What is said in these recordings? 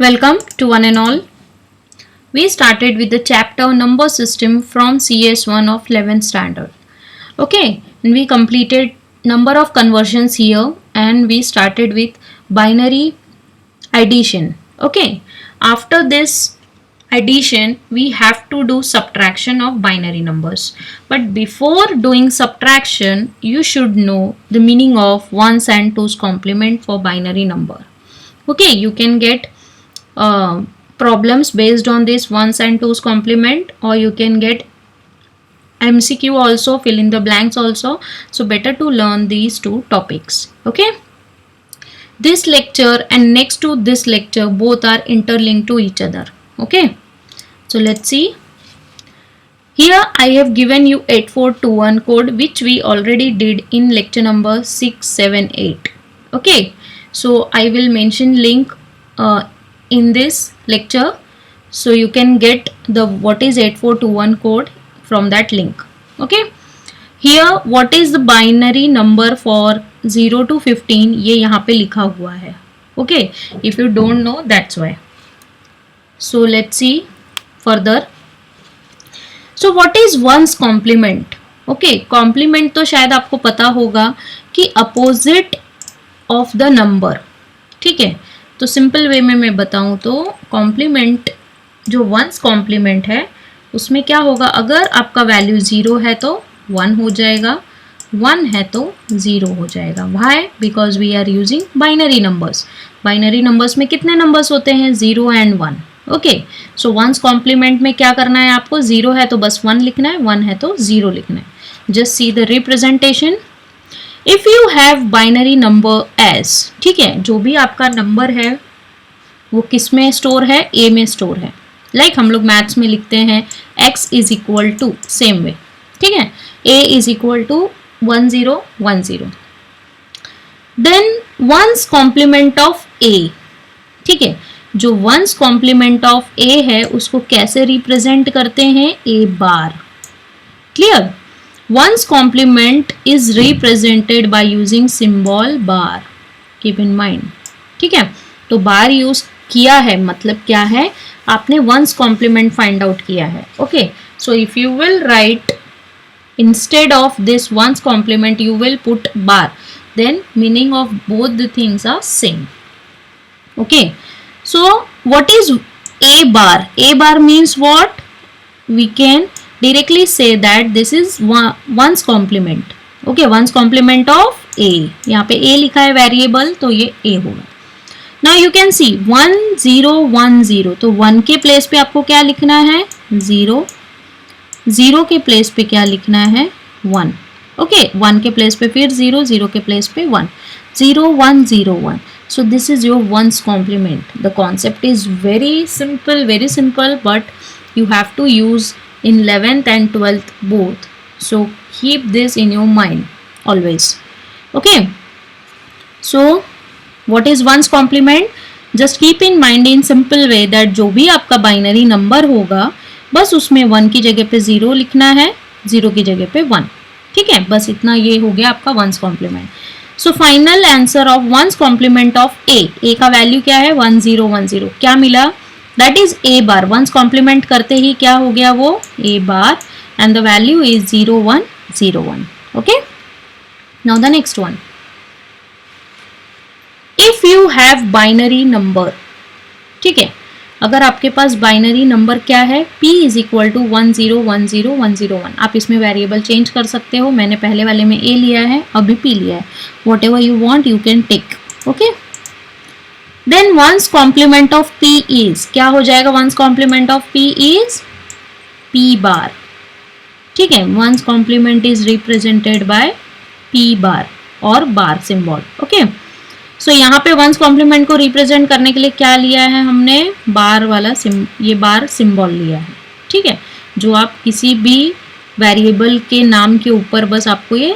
Welcome to one and all. We started with the chapter number system from CS1 of 11th standard. Okay, and we completed number of conversions here and we started with binary addition. Okay, after this addition we have to do subtraction of binary numbers. But before doing subtraction you should know the meaning of ones and twos complement for binary number. Okay, you can get problems based on this ones and twos complement, or you can get MCQ also, fill in the blanks also. So better to learn these two topics. Okay, this lecture and next to this lecture both are interlinked to each other. Okay, so let's see. Here I have given you 8421 code which we already did in lecture number 678. Okay, so I will mention link in this lecture, so you can get the what is 8421 code from that link. Okay, here what is the binary number for 0 to 15 ये यहाँ पे लिखा हुआ है. Okay, if you don't know that's why. So let's see further. So what is ones complement? Okay, complement तो शायद आपको पता होगा कि opposite of the number. ठीक है, तो सिंपल वे में मैं बताऊं तो कॉम्प्लीमेंट जो वंस कॉम्प्लीमेंट है उसमें क्या होगा, अगर आपका वैल्यू 0 है तो 1 हो जाएगा, 1 है तो 0 हो जाएगा. Why? Because we are using binary numbers. Binary numbers में कितने नंबर्स होते हैं? 0 and 1. Okay, so one's complement में क्या करना है आपको? 0 है तो बस 1 लिखना है, 1 है तो 0 लिखना है. Just see the representation. If you have binary number S, ठीक है, जो भी आपका नंबर है वो किस में स्टोर है? ए में स्टोर है. लाइक हम लोग मैथ्स में लिखते हैं x is equal to, same way, ठीक है, a is equal to 1010. Then one's complement of a, ठीक है, जो वंस कॉम्प्लीमेंट ऑफ a है उसको कैसे रिप्रेजेंट करते हैं? a bar. Clear? Ones complement is represented by using symbol bar. Keep in mind. ठीक है, तो बार यूज किया है मतलब क्या है? आपने ones complement find out किया है. Okay, so if you will write instead of this ones complement you will put bar, then meaning of both the things are same. Okay, so what is a bar? A bar means what? We can directly say that this is ones complement. Okay, ones complement of a. यहाँ पे a लिखा है variable तो ये a होगा. Now you can see 1 0 1 0, तो 1 के place पे आपको क्या लिखना है? 0. 0 के प्लेस पे क्या लिखना है? 1. Okay, 1 के प्लेस पे फिर 0, 0 के प्लेस पे 1. 0 1 0 1. So this is your ones complement. The concept is very simple, but you have to use in 11th and 12th both. So keep this in your mind always. Okay, so what is ones complement? Just keep in mind in simple way that जो भी आपका binary number होगा बस उसमें 1 की जगह पे 0 लिखना है, 0 की जगह पे 1. ठीक है, बस इतना ये हो गया आपका ones complement. So final answer of ones complement of A का वैल्यू क्या है? 1010. क्या मिला? That is A bar. Ones complement करते ही क्या हो गया? वो A bar, and the value is 0101. Okay, now the next one. If you have binary number, ठीक है, अगर आपके पास बाइनरी नंबर क्या है? p is equal to 1010101. आप इसमें वेरिएबल चेंज कर सकते हो. मैंने पहले वाले में a लिया है, अभी p लिया है. Whatever you want you can take. Okay, then one's complement of p is, क्या हो जाएगा? One's complement of p is p bar. ठीक है, one's complement is represented by p bar और बार सिंबल. ओके, सो यहाँ पे once complement को represent करने के लिए क्या लिया है हमने? बार वाला ये बार सिंबल लिया है. ठीक है, जो आप किसी भी वेरिएबल के नाम के ऊपर बस आपको ये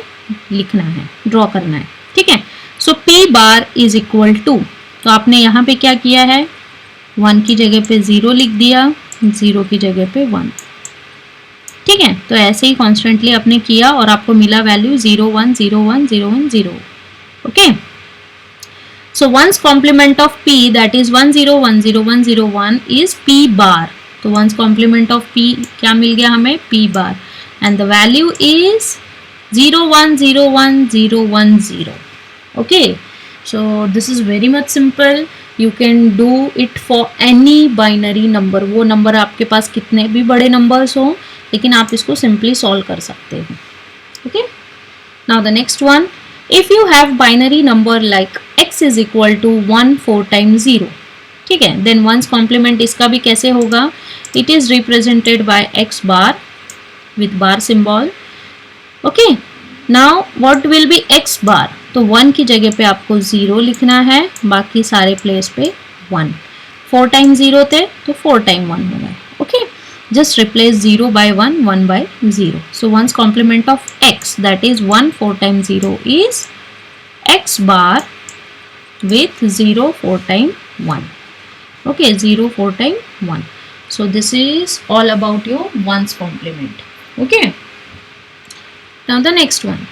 लिखना है, ड्रॉ करना है. ठीक है, so p bar is equal to, तो आपने यहाँ पे क्या किया है? 1 की जगह पे 0 लिख दिया, 0 की जगह पे 1. ठीक है, तो ऐसे ही कॉन्स्टेंटली आपने किया और आपको मिला value 01010110. Okay, So ones complement of p, that is 1010101 is p bar. तो ones complement of p क्या मिल गया हमें? p bar, and the value is 0101010. Okay, so this is very much simple. You can do it for any binary number. वो number आपके पास कितने भी बड़े numbers हों, लेकिन आप इसको सिंपली सॉल्व कर सकते हो. Okay, now the next one, if you have binary number like x is equal to 1 4 times 0, ठीक है, then ones complement इसका भी कैसे होगा? It is represented by x bar with bar symbol. Okay, now what will be x bar? तो 1 की जगह पे आपको 0 लिखना है, बाकी सारे प्लेस पे 1. 4 टाइम 0 थे तो 4 टाइम 1 हो गए. Okay, just replace 0 by 1, 1 by 0. So one's complement of x, that is 1 4 times 0 is x bar with 0 4 time 1. Okay, 0 4 time 1. So this is all about your one's complement. Okay, now the next one,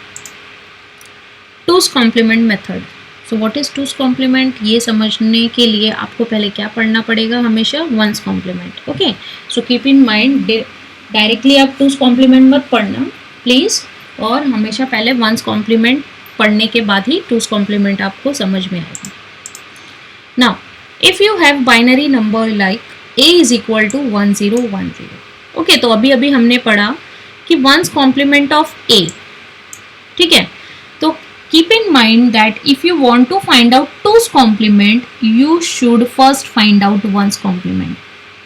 two's complement method. So what is two's complement? ये समझने के लिए आपको पहले क्या पढ़ना पड़ेगा? हमेशा one's complement. Okay, so keep in mind, directly आप two's complement मत पढ़ना प्लीज़, और हमेशा पहले one's complement पढ़ने के बाद ही two's complement आपको समझ में आएगा. Now if you have binary number like a is equal to 1010. Okay, तो अभी हमने पढ़ा कि one's complement of a, ठीक है. तो keep in mind that if you want to find out two's complement, you should first find out one's complement.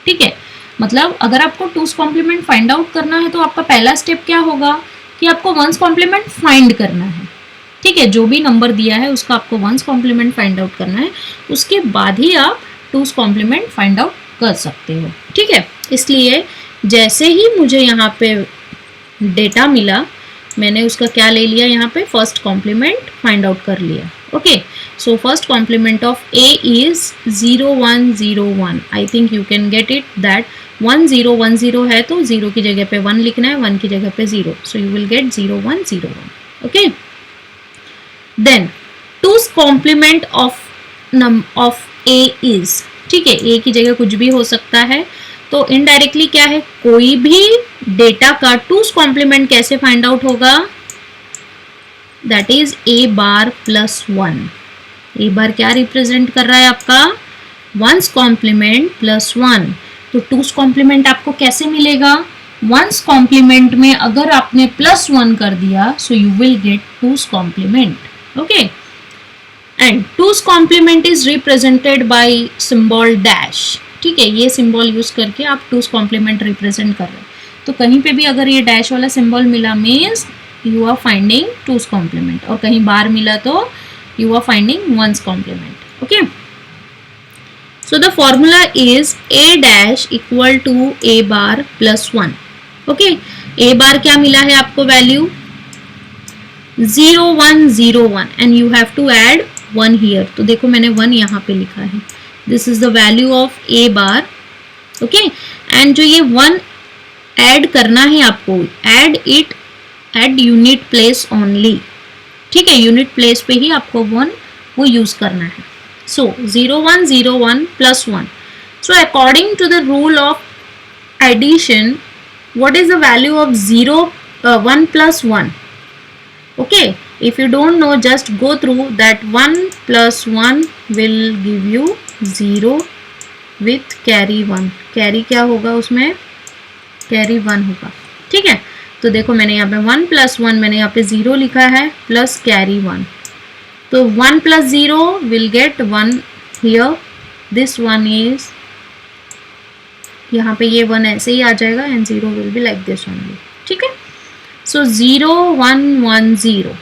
ठीक है, मतलब अगर आपको two's complement find out करना है तो आपका पहला स्टेप क्या होगा कि आपको one's complement find करना है. ठीक है, जो भी नंबर दिया है उसका आपको one's complement find out करना है, उसके बाद ही आप two's complement find out कर सकते हो. ठीक है, इसलिए जैसे ही मुझे यहाँ पे डेटा मिला, मैंने उसका क्या ले लिया, यहाँ पे फर्स्ट कॉम्प्लीमेंट फाइंड आउट कर लिया. Okay, so first complement of A is 0101. I think you can get it that 1010 है तो 0 की जगह पे 1 लिखना है, 1 की जगह पे 0, so you will get 0101. Okay, then two's complement of A is, ठीक है, ए की जगह कुछ भी हो सकता है, तो इनडायरेक्टली क्या है, कोई भी डेटा का टूज कॉम्प्लीमेंट कैसे फाइंड आउट होगा, that is A bar plus 1. A bar क्या रिप्रेजेंट कर रहा है आपका, वंस कॉम्प्लीमेंट प्लस 1. तो टूज कॉम्प्लीमेंट आपको कैसे मिलेगा, वंस कॉम्प्लीमेंट में अगर आपने प्लस 1 कर दिया, so you will get two's complement. Okay, and two's complement is represented by symbol dash. ठीक है, ये सिंबल यूज करके आप टूज कॉम्प्लीमेंट रिप्रेजेंट कर रहे हैं. तो कहीं पे भी अगर ये डैश वाला सिंबल मिला means you are finding two's complement, और कहीं बार मिला तो you are finding one's complement. Okay, so the formula is A dash equal to A bar plus 1. Okay, A bar क्या मिला है आपको value 0101 and you have to add 1 here. तो देखो मैंने 1 यहाँ पे लिखा है. This is the value of a bar. Okay, and जो ये 1 ऐड करना है आपको, add it at unit place only. ठीक है, यूनिट प्लेस पे ही आपको 1 वो यूज करना है. So 0101 plus 1. So according to the rule of addition, what is the value of 1 plus 1? Okay, if you don't know, just go through that. 1 plus 1 will give you 0 with carry 1. Carry क्या होगा उसमें, carry 1 होगा. ठीक है, तो देखो मैंने यहाँ पे 1 plus 1 मैंने यहाँ पे 0 लिखा है प्लस कैरी 1. तो 1 plus 0 will get 1 here. This 1 is, यहाँ पे ये 1 ऐसे ही आ जाएगा and 0 will be like this only. ठीक है, सो 0110.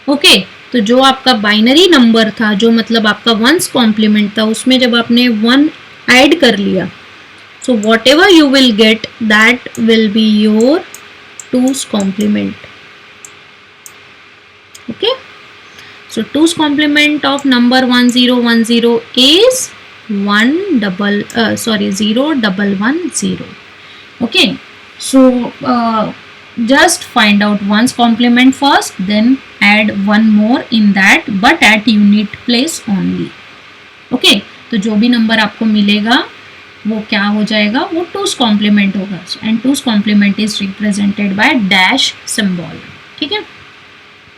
ओके, तो जो आपका बाइनरी नंबर था, जो मतलब आपका वंस कॉम्प्लीमेंट था, उसमें जब आपने 1 ऐड कर लिया, so whatever you will get that will be your two's complement. Okay, so two's complement of number 1010 is 0110. Okay, so just find out ones complement first, then add one more in that, but at unit place only. Okay तो जो भी number आपको मिलेगा वो क्या हो जाएगा, वो टूस कॉम्प्लीमेंट होगा, and two's complement is represented by dash symbol. ठीक है.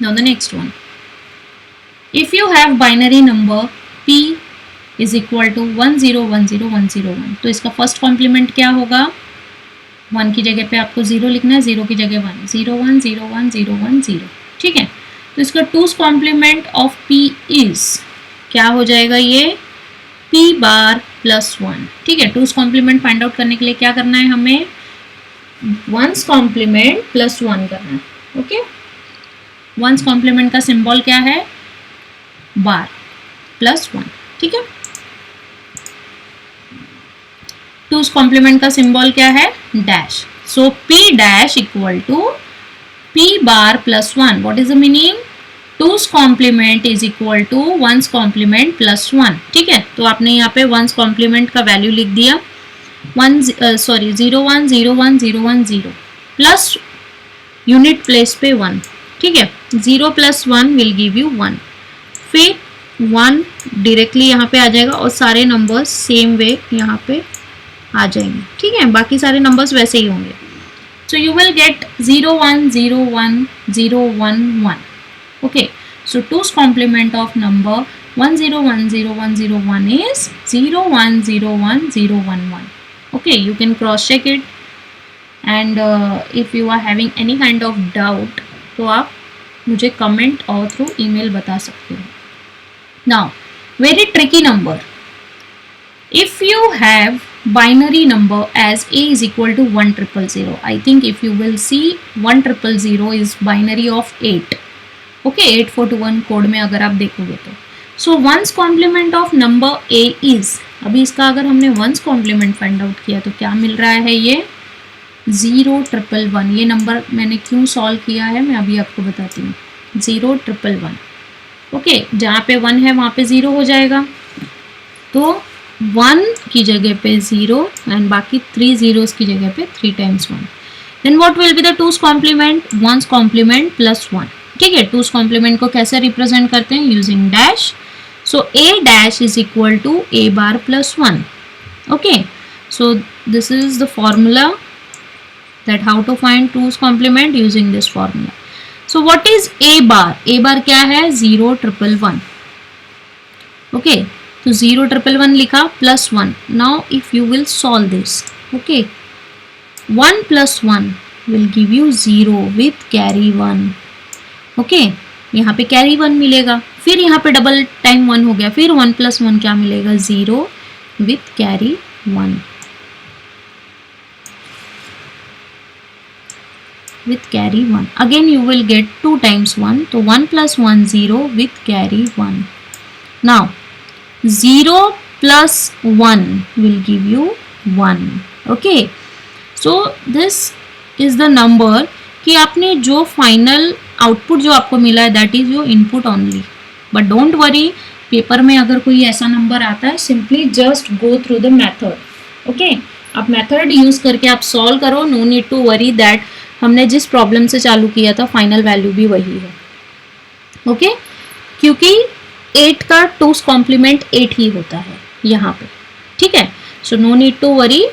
Now the next one, if you have binary number p is equal to 1010101, तो इसका फर्स्ट कॉम्प्लीमेंट क्या होगा, 1 की जगह पे आपको 0 लिखना है, 0 की जगह 1, 01010110. ठीक है. तो इसका टूस कॉम्प्लीमेंट ऑफ p इज क्या हो जाएगा, ये p बार प्लस 1. ठीक है. टूस कॉम्प्लीमेंट फाइंड आउट करने के लिए क्या करना है, हमें वंस कॉम्प्लीमेंट प्लस 1 करना है. ओके. वंस कॉम्प्लीमेंट का सिंबल क्या है, बार प्लस 1. ठीक है. टूस कॉम्प्लीमेंट का सिंबल क्या है, dash. So p dash equal to p bar plus 1. What is the meaning, two's complement is equal to one's complement plus 1. ठीक है. तो आपने यहाँ पे वंस कॉम्प्लीमेंट का वैल्यू लिख दिया 0101010 प्लस यूनिट प्लेस पे 1. ठीक है. 0 प्लस 1 विल गिव यू 1. फिर 1 डायरेक्टली यहाँ पे आ जाएगा और सारे नंबर्स सेम वे यहाँ पे आ जाएंगे. ठीक है. बाकी सारे नंबर्स वैसे ही होंगे. सो you will gate 0101011. Okay, so 2's complement of number 1010101 is 0101011. Okay, you can cross check it, and if you are having any kind of doubt तो आप मुझे comment और through email बता सकते हो. Now, very tricky number. If you have binary number as a is equal to 1000, I think if you will see 1000 is binary of 8. Okay. 8421 code में अगर आप देखोगे तो. So one's complement of number A is, अभी इसका अगर हमने once complement find out किया तो क्या मिल रहा है, ये 0111. ये नंबर मैंने क्यों सॉल्व किया है मैं अभी आपको बताती हूँ. 0111. ओके. जहाँ पे 1 है वहाँ पे 0 हो जाएगा, तो 1 की जगह पे 0 एंड बाकी 3 zeros की जगह पे 3 times 1. Then what will be the two's complement, one's complement plus 1. ठीक है. टूस कॉम्प्लीमेंट को कैसे रिप्रेजेंट करते हैं, using dash. So A dash is equal to A bar plus 1. Okay. So this is the formula that how to find two's complement using this formula. So what is A bar, A bar क्या है, 0111. Okay. तो 0111 लिखा plus 1. Now if you will solve this, okay, 1 plus 1 will give you 0 with carry 1. Okay. यहाँ पे carry 1 मिलेगा, फिर यहाँ पे डबल टाइम 1 हो गया, फिर 1 प्लस 1 क्या मिलेगा, 0 with carry 1. With carry 1 again you will gate 2 times 1, तो 1 plus 1 0 with carry 1. Now 0 plus 1 will give you 1. Okay. So this is the number कि आपने जो फाइनल आउटपुट जो आपको मिला है that is your input only. But don't worry, paper में अगर कोई ऐसा नंबर आता है simply just go through the method. Okay. आप मेथड यूज करके आप सॉल्व करो. No need to worry that हमने जिस प्रॉब्लम से चालू किया था फाइनल वैल्यू भी वही है. ओके. क्योंकि 8 का टूस कॉम्प्लीमेंट 8 ही होता है यहाँ पे. ठीक है. So no need to worry.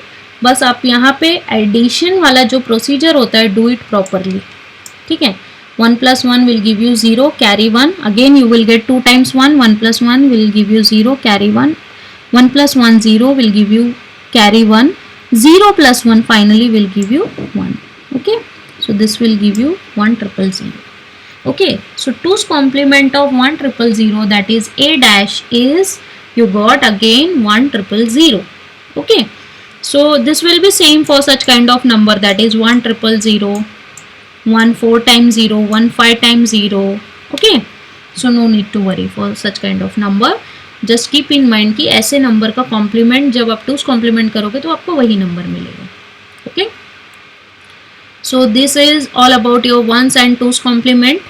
बस आप यहाँ पे एडिशन वाला जो प्रोसीजर होता है डू इट प्रॉपरली. ठीक है. 1 plus 1 will give you 0, carry 1. Again you will get 2 times 1. 1 plus 1 will give you 0, carry 1. 1 plus 1 0 will give you carry 1. 0 plus 1 finally will give you 1. Okay. So this will give you 1000. Okay. So 2's complement of 1000, that is a dash, is you got again 1000. Okay. So this will be same for such kind of number, that is 1000. 1 4 times 0, 1 5 times 0. Okay. So no need to worry for such kind of number. Just keep in mind कि ऐसे number का complement जब आप 2's complement करोगे तो आपको वही number मिलेगा. Okay. So this is all about your ones and 2's complement.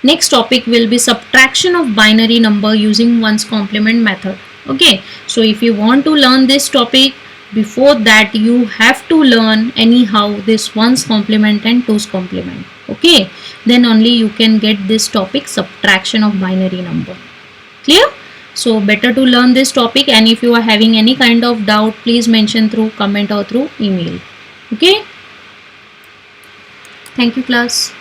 Next topic will be subtraction of binary number using ones complement method. Okay. So if you want to learn this topic, before that you have to learn anyhow this ones complement and twos complement. Okay, then only you can get this topic, subtraction of binary number. Clear? So better to learn this topic, and if you are having any kind of doubt, please mention through comment or through email. Okay, thank you class.